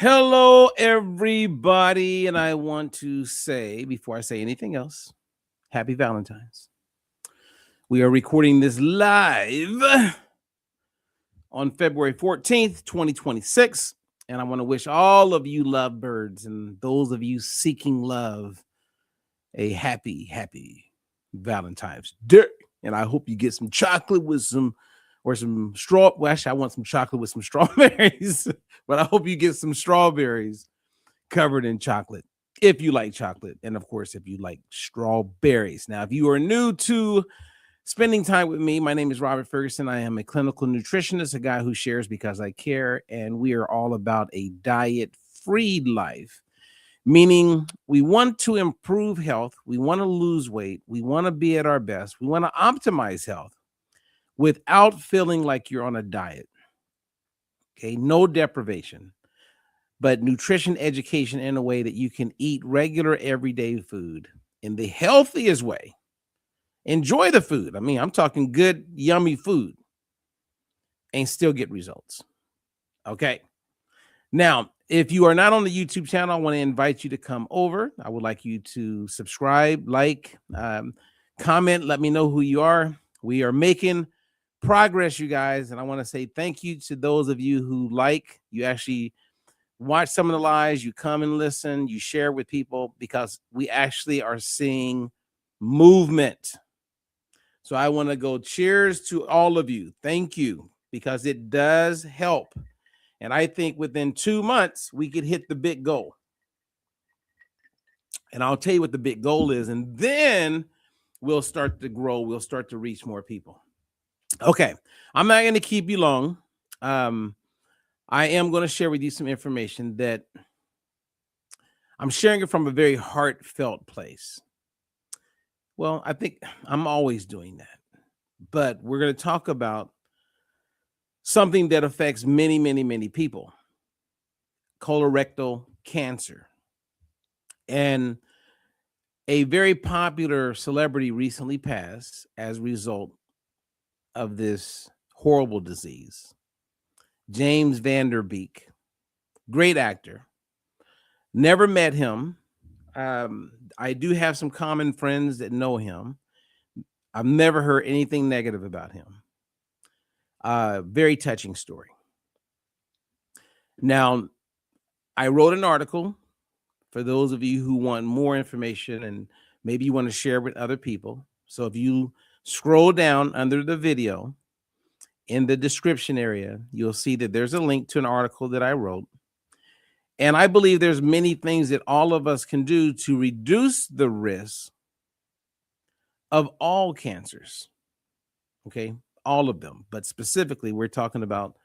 Hello, everybody. And I want to say, before I say anything else, happy Valentine's. We are recording this live on February 14th, 2026. And I want to wish all of you lovebirds and those of you seeking love a happy Valentine's Day. And I hope you get some chocolate with some straw. Well, actually, I want some chocolate with some strawberries, but I hope you get some strawberries covered in chocolate if you like chocolate. And of course, if you like strawberries. Now, if you are new to spending time with me, my name is Robert Ferguson. I am a clinical nutritionist, a guy who shares because I care. And we are all about a diet-free life, meaning we want to improve health. We want to lose weight. We want to be at our best. We want to optimize health without feeling like you're on a diet. Okay, no deprivation, but nutrition education in a way that you can eat regular everyday food in the healthiest way. Enjoy the food. I mean, I'm talking good, yummy food and still get results. Okay. Now, if you are not on the YouTube channel, I want to invite you to come over. I would like you to subscribe, like, comment, let me know who you are. We are making progress, you guys, and I want to say thank you to those of you who you actually watch some of the lives, you come and listen, you share with people, because we actually are seeing movement. So I want to go cheers to all of you. Thank you, because it does help. And I think within 2 months, we could hit the big goal. And I'll tell you what the big goal is, and then we'll start to grow. We'll start to reach more people. Okay, I'm not going to keep you long. I am going to share with you some information that I'm sharing it from a very heartfelt place. Well, I think I'm always doing that. But we're going to talk about something that affects many people: colorectal cancer. And a very popular celebrity recently passed as a result of this horrible disease. James Van Der Beek, great actor. Never met him. I do have some common friends that know him. I've never heard anything negative about him. Very touching story. Now, I wrote an article for those of you who want more information and maybe you want to share with other people. So if you scroll down under the video in the description area, you'll see that there's a link to an article that I wrote. And I believe there's many things that all of us can do to reduce the risk of all cancers. Okay, all of them. But specifically, we're talking about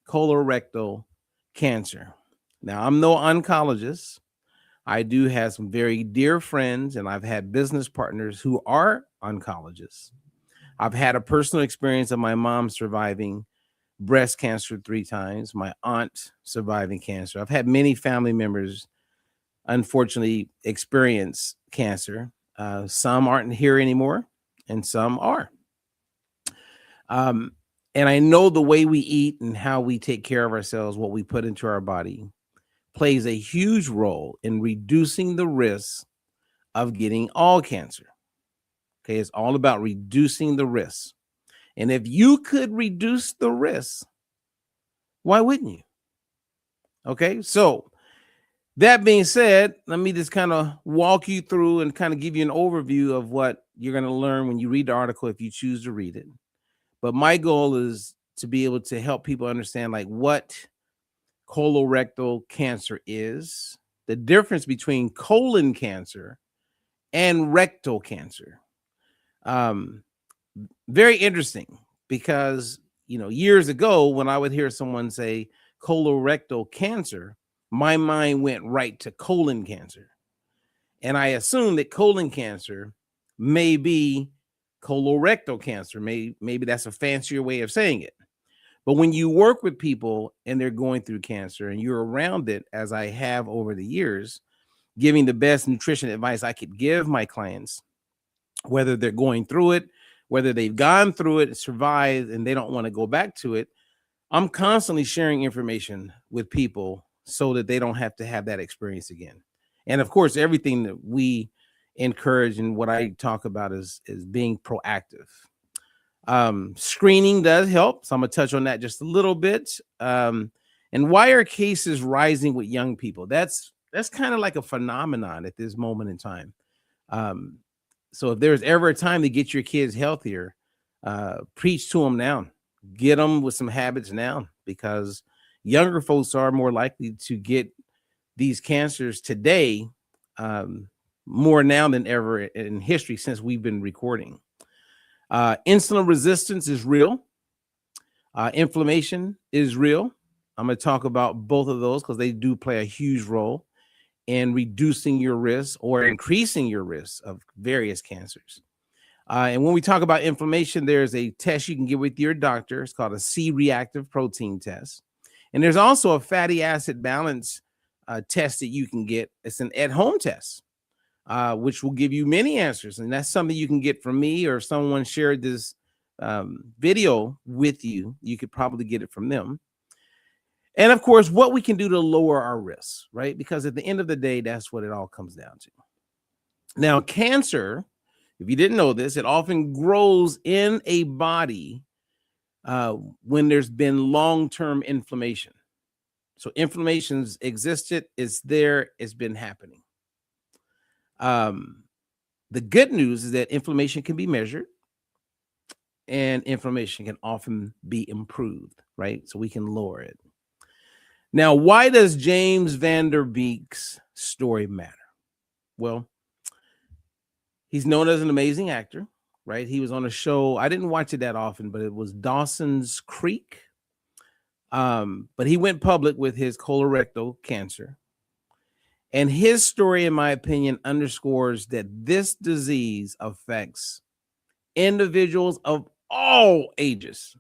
colorectal cancer. Now, I'm no oncologist. I do have some very dear friends, and I've had business partners who are oncologists. I've had a personal experience of my mom surviving breast cancer 3 times, my aunt surviving cancer. I've had many family members, unfortunately, experience cancer. Some aren't here anymore, and some are. And I know the way we eat and how we take care of ourselves, what we put into our body, plays a huge role in reducing the risk of getting all cancer. Okay, it's all about reducing the risk. And if you could reduce the risk, why wouldn't you? Okay, so that being said, let me just kind of walk you through and kind of give you an overview of what you're going to learn when you read the article, if you choose to read it. But my goal is to be able to help people understand like what colorectal cancer is, the difference between colon cancer and rectal cancer. Very interesting, because years ago when I would hear someone say colorectal cancer, my mind went right to colon cancer, and I assumed that colon cancer may be colorectal cancer. Maybe that's a fancier way of saying it. But when you work with people and they're going through cancer and you're around it, as I have over the years, giving the best nutrition advice I could give my clients, whether they're going through it, whether they've gone through it, survived, and they don't want to go back to it, I'm constantly sharing information with people so that they don't have to have that experience again. And of course, everything that we encourage and what I talk about is being proactive. Screening does help, so I'm gonna touch on that just a little bit. And why are cases rising with young people? That's kind of like a phenomenon at this moment in time. So if there's ever a time to get your kids healthier, preach to them now. Get them with some habits now, because younger folks are more likely to get these cancers today, more now than ever in history since we've been recording. Insulin resistance is real. Inflammation is real. I'm going to talk about both of those because they do play a huge role in reducing your risk or increasing your risk of various cancers. And when we talk about inflammation, there's a test you can get with your doctor. It's called a C-reactive protein test. And there's also a fatty acid balance test that you can get. It's an at-home test, which will give you many answers. And that's something you can get from me, or if someone shared this video with you, you could probably get it from them. And of course, what we can do to lower our risks, right? Because at the end of the day, that's what it all comes down to. Now, cancer, if you didn't know this, it often grows in a body when there's been long-term inflammation. So inflammation's existed, it's there, it's been happening. The good news is that inflammation can be measured, and inflammation can often be improved, right? So we can lower it. Now, why does James Van Der Beek's story matter? Well, he's known as an amazing actor, right? He was on a show. I didn't watch it that often, but it was Dawson's Creek. But he went public with his colorectal cancer. And his story, in my opinion, underscores that this disease affects individuals of all ages.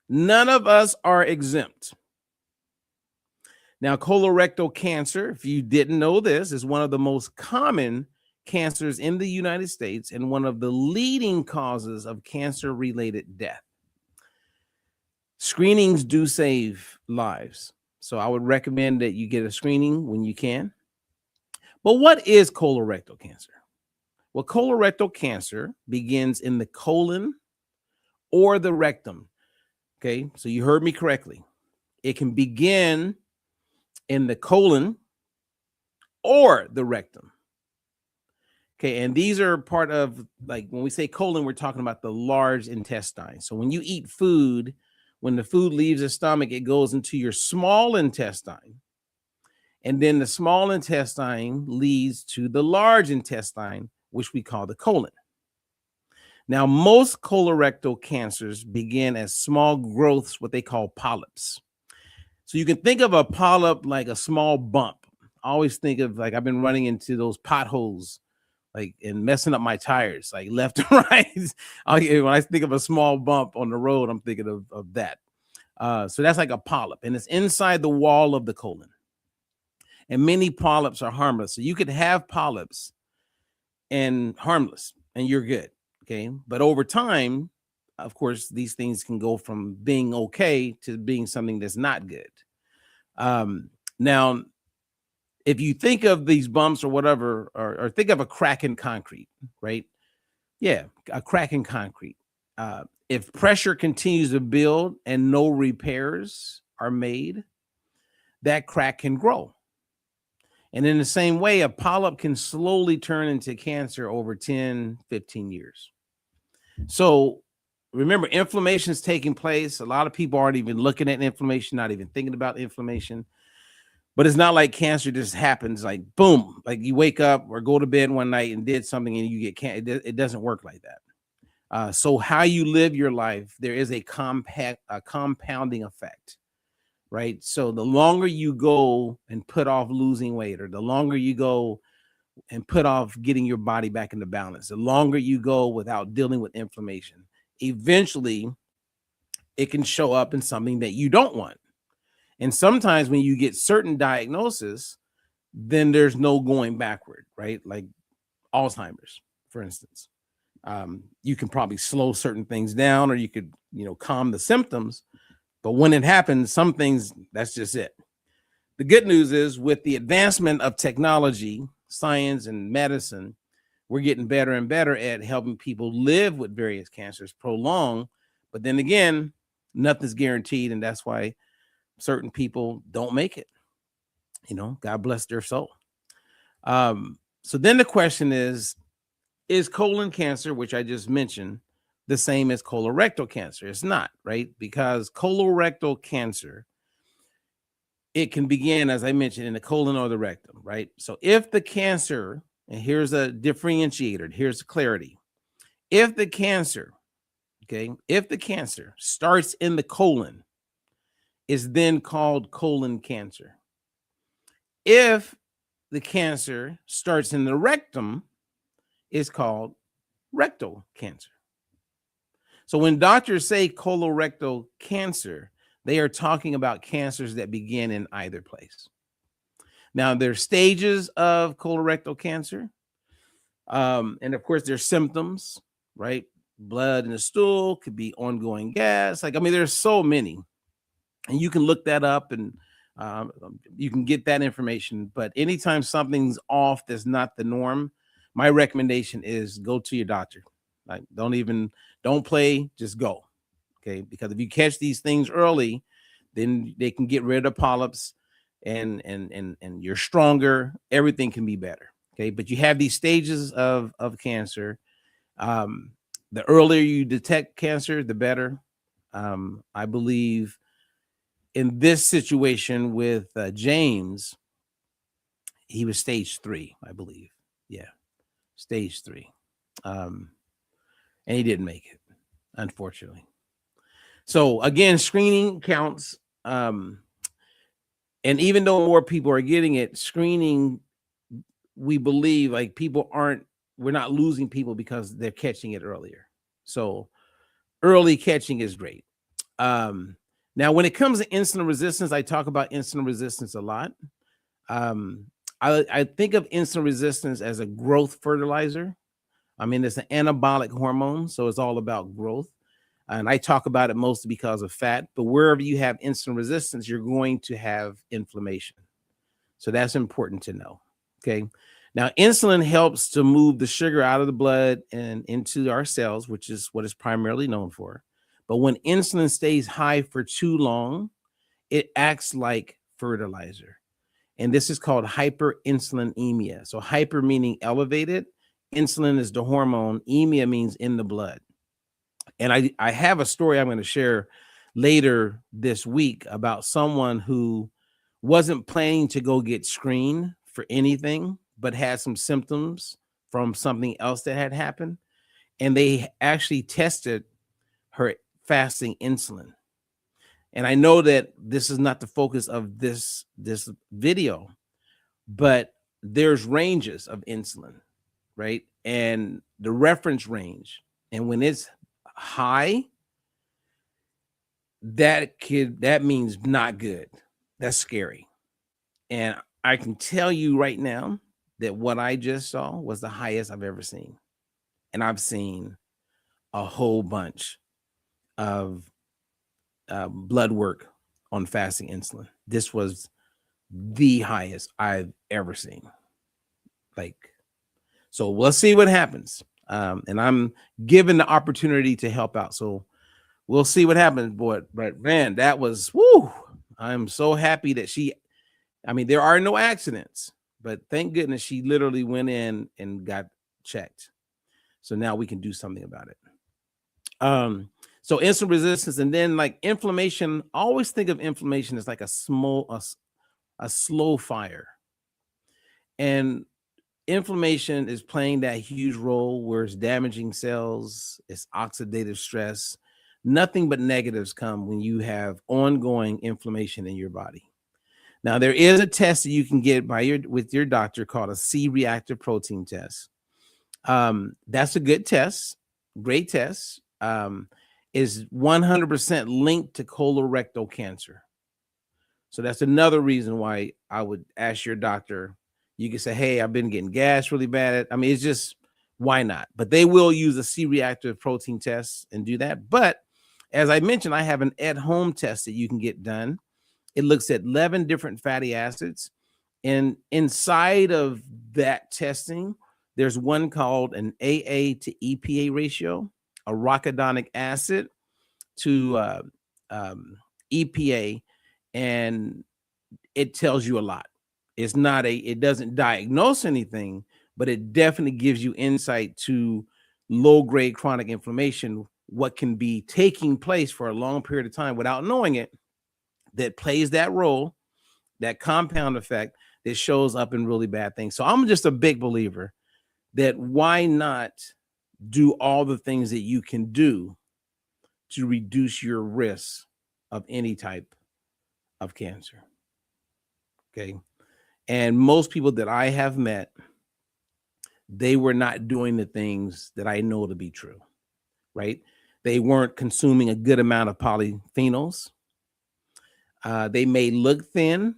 None of us are exempt. Now, colorectal cancer, if you didn't know this, is one of the most common cancers in the United States and one of the leading causes of cancer-related death. Screenings do save lives, so I would recommend that you get a screening when you can. But what is colorectal cancer? Well, colorectal cancer begins in the colon or the rectum. Okay, so you heard me correctly. It can begin in the colon or the rectum. Okay, and these are part of, like, when we say colon, we're talking about the large intestine. So when you eat food, when the food leaves the stomach, it goes into your small intestine. And then the small intestine leads to the large intestine, which we call the colon. Now, most colorectal cancers begin as small growths, what they call polyps. So you can think of a polyp like a small bump. I always think of, like, I've been running into those potholes, like, and messing up my tires, like left and right. When I think of a small bump on the road, I'm thinking of that. So that's like a polyp, and it's inside the wall of the colon. And many polyps are harmless. So you could have polyps and harmless, and you're good. Okay. But over time, of course, these things can go from being okay to being something that's not good. Now, if you think of these bumps or whatever, or think of a crack in concrete, right? Yeah, a crack in concrete. If pressure continues to build and no repairs are made, that crack can grow. And in the same way, a polyp can slowly turn into cancer over 10, 15 years. So remember, inflammation is taking place. A lot of people aren't even looking at inflammation, not even thinking about inflammation. But it's not like cancer just happens like boom, like you wake up or go to bed one night and did something and you get cancer. It doesn't work like that. So how you live your life, there is a compounding effect, right? So the longer you go and put off losing weight, or the longer you go and put off getting your body back into balance, the longer you go without dealing with inflammation, eventually it can show up in something that you don't want. And sometimes when you get certain diagnosis, then there's no going backward, right? Like Alzheimer's, for instance. You can probably slow certain things down, or you could, calm the symptoms. But when it happens, some things, that's just it. The good news is with the advancement of technology, science, and medicine, we're getting better and better at helping people live with various cancers, prolong. But then again, nothing's guaranteed. And that's why certain people don't make it. God bless their soul. So then the question is colon cancer, which I just mentioned, the same as colorectal cancer? It's not, right? Because colorectal cancer, it can begin, as I mentioned, in the colon or the rectum, right? So if the cancer, and here's a differentiator, here's the clarity. If the cancer starts in the colon, is then called colon cancer. If the cancer starts in the rectum, it's called rectal cancer. So when doctors say colorectal cancer, they are talking about cancers that begin in either place. Now, there's stages of colorectal cancer. And of course, there's symptoms, right? Blood in the stool, could be ongoing gas. There's so many. And you can look that up and you can get that information. But anytime something's off that's not the norm, my recommendation is go to your doctor. Don't play, just go. Okay. Because if you catch these things early, then they can get rid of polyps and you're stronger. Everything can be better. Okay. But you have these stages of cancer. The earlier you detect cancer, the better. I believe in this situation with James, he was stage 3, I believe. Yeah. Stage 3. And he didn't make it, unfortunately. So again, screening counts. And even though more people are getting it, screening, we believe we're not losing people because they're catching it earlier. So early catching is great. Now, when it comes to insulin resistance, I talk about insulin resistance a lot. I think of insulin resistance as a growth fertilizer. It's an anabolic hormone, so it's all about growth. And I talk about it mostly because of fat, but wherever you have insulin resistance, you're going to have inflammation. So that's important to know. Okay. Now, insulin helps to move the sugar out of the blood and into our cells, which is what it's primarily known for. But when insulin stays high for too long, it acts like fertilizer. And this is called hyperinsulinemia. So hyper meaning elevated. Insulin is the hormone. Emia means in the blood. And I have a story I'm going to share later this week about someone who wasn't planning to go get screened for anything, but had some symptoms from something else that had happened. And they actually tested her fasting insulin. And I know that this is not the focus of this video, but there's ranges of insulin, right? And the reference range. And when it's high, that means not good. That's scary. And I can tell you right now that what I just saw was the highest I've ever seen. And I've seen a whole bunch of blood work on fasting insulin. This was the highest I've ever seen. So we'll see what happens. And I'm given the opportunity to help out. So we'll see what happens. But man, that was, woo. I'm so happy that there are no accidents, but thank goodness she literally went in and got checked. So now we can do something about it. So insulin resistance, and then inflammation. Always think of inflammation as like a slow fire. And inflammation is playing that huge role where it's damaging cells, it's oxidative stress. Nothing but negatives come when you have ongoing inflammation in your body. Now, there is a test that you can get with your doctor called a C-reactive protein test. That's a good test, great test. Is 100% linked to colorectal cancer. So that's another reason why I would ask your doctor. You can say, hey, I've been getting gas really bad. It's just, why not? But they will use a C-reactive protein test and do that. But as I mentioned, I have an at-home test that you can get done. It looks at 11 different fatty acids. And inside of that testing, there's one called an AA to EPA ratio, arachidonic acid to EPA, and it tells you a lot. It doesn't diagnose anything, but it definitely gives you insight to low-grade chronic inflammation, what can be taking place for a long period of time without knowing it, that plays that role, that compound effect that shows up in really bad things. So I'm just a big believer that why not do all the things that you can do to reduce your risk of any type of cancer. Okay. And most people that I have met, they were not doing the things that I know to be true, right? They weren't consuming a good amount of polyphenols. They may look thin,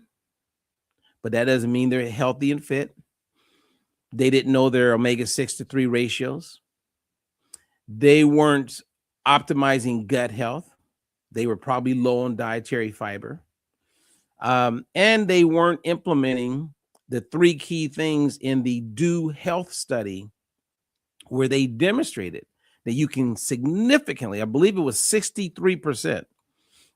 but that doesn't mean they're healthy and fit. They didn't know their omega-6 to 3 ratios. They weren't optimizing gut health. They were probably low on dietary fiber. And they weren't implementing the 3 key things in the Do Health study, where they demonstrated that you can significantly, I believe it was 63%,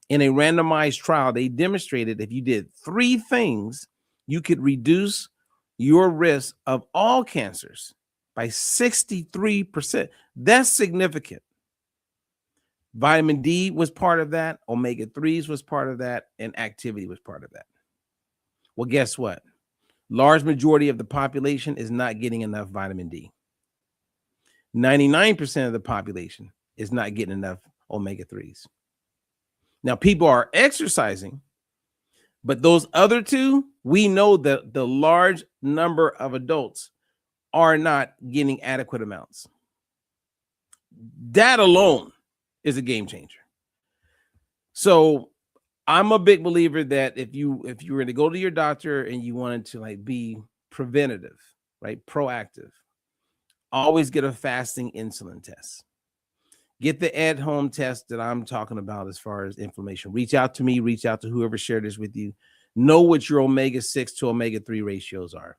in a randomized trial, they demonstrated if you did 3 things, you could reduce your risk of all cancers by 63%. That's significant. Vitamin D was part of that. Omega-3s was part of that. And activity was part of that. Well, guess what? Large majority of the population is not getting enough vitamin D. 99% of the population is not getting enough omega-3s. Now, people are exercising, but those other 2, we know that the large number of adults are not getting adequate amounts. That alone is a game changer. So I'm a big believer that if you were going to go to your doctor and you wanted to like be preventative, right, proactive, always get a fasting insulin test. Get the at-home test that I'm talking about as far as inflammation. Reach out to me, reach out to whoever shared this with you. Know what your omega-6 to omega-3 ratios are.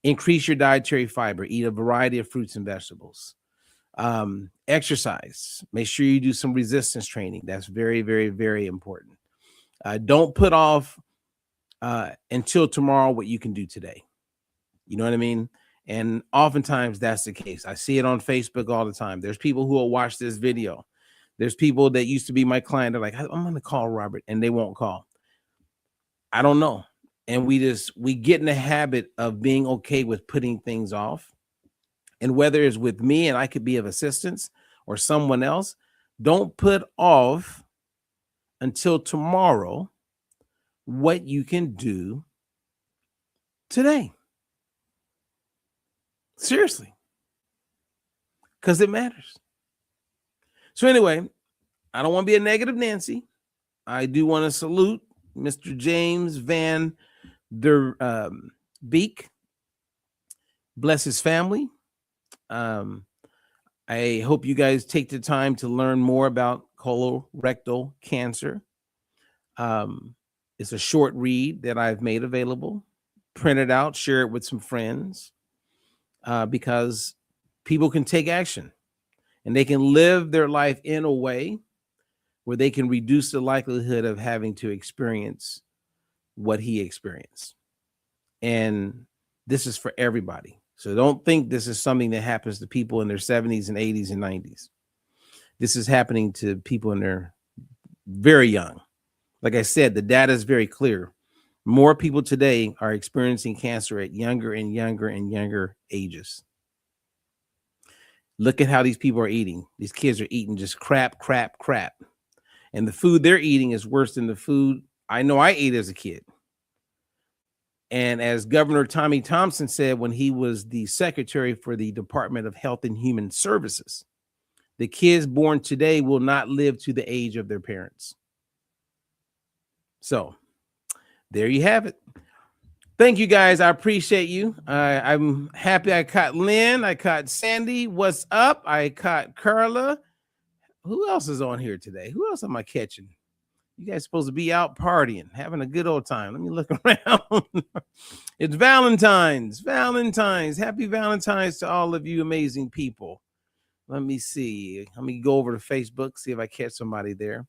Increase your dietary fiber. Eat a variety of fruits and vegetables. Exercise. Make sure you do some resistance training. That's very, very, very important. Don't put off until tomorrow what you can do today. You know what I mean? And oftentimes that's the case. I see it on Facebook all the time. There's people who will watch this video. There's people that used to be my client. They're like, I'm going to call Robert, and they won't call. I don't know. And we get in the habit of being okay with putting things off. And whether it's with me and I could be of assistance or someone else, don't put off until tomorrow what you can do today. Seriously. Because it matters. So anyway, I don't want to be a negative Nancy. I do want to salute Mr. James Van Der Beek. Bless his family. I hope you guys take the time to learn more about colorectal cancer. It's a short read that I've made available. Print it out, share it with some friends, because people can take action and they can live their life in a way where they can reduce the likelihood of having to experience what he experienced. And this is for everybody. So don't think this is something that happens to people in their 70s and 80s and 90s. This is happening to people in their very young. Like I said, the data is very clear. More people today are experiencing cancer at younger and younger and younger ages. Look at how these people are eating. These kids are eating just crap. And the food they're eating is worse than the food I know I ate as a kid. And as Governor Tommy Thompson said when he was the secretary for the Department of Health and Human Services, the kids born today will not live to the age of their parents. So there you have it. Thank you, guys. I appreciate you. I'm happy I caught Lynn. I caught Sandy. What's up? I caught Carla. Who else is on here today? Who else am I catching? You guys supposed to be out partying, having a good old time. Let me look around. It's Valentine's. Happy Valentine's to all of you amazing people. Let me see. Let me go over to Facebook, see if I catch somebody there.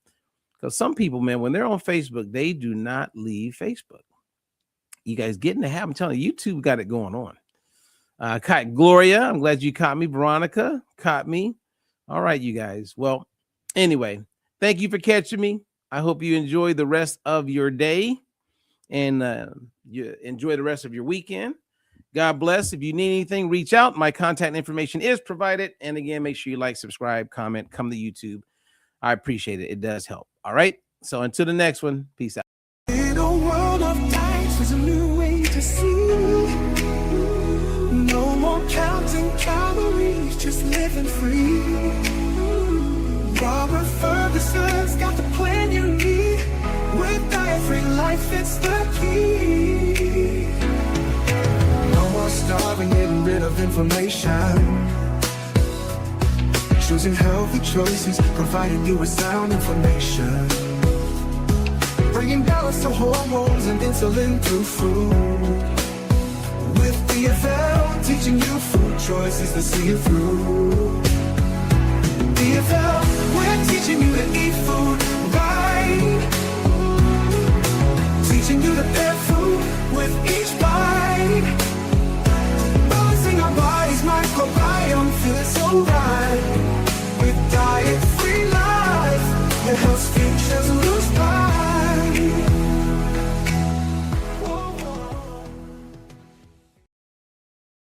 Because some people, man, when they're on Facebook, they do not leave Facebook. You guys get in the habit. I'm telling you, YouTube got it going on. Caught Gloria. I'm glad you caught me. Veronica caught me. All right, you guys. Well, anyway, thank you for catching me. I hope you enjoy the rest of your day and you enjoy the rest of your weekend. God bless. If you need anything, reach out. My contact information is provided. And again, make sure you like, subscribe, comment, come to YouTube. I appreciate it. It does help. All right. So until the next one, peace out. In a world of dice, there's a new way to see. No more counting calories, just living free. Robert Ferguson's got the plan you need. With diet-free life, it's the key. No more starving, getting rid of inflammation. Choosing healthy choices, providing you with sound information. Bringing balance to hormones and insulin through food. With DFL, teaching you food choices to see it through. DFL, we're teaching you to eat food right. Teaching you to pair food with each bite. Balancing our body's microbiome, feeling so right. With diet-free life, your health's future's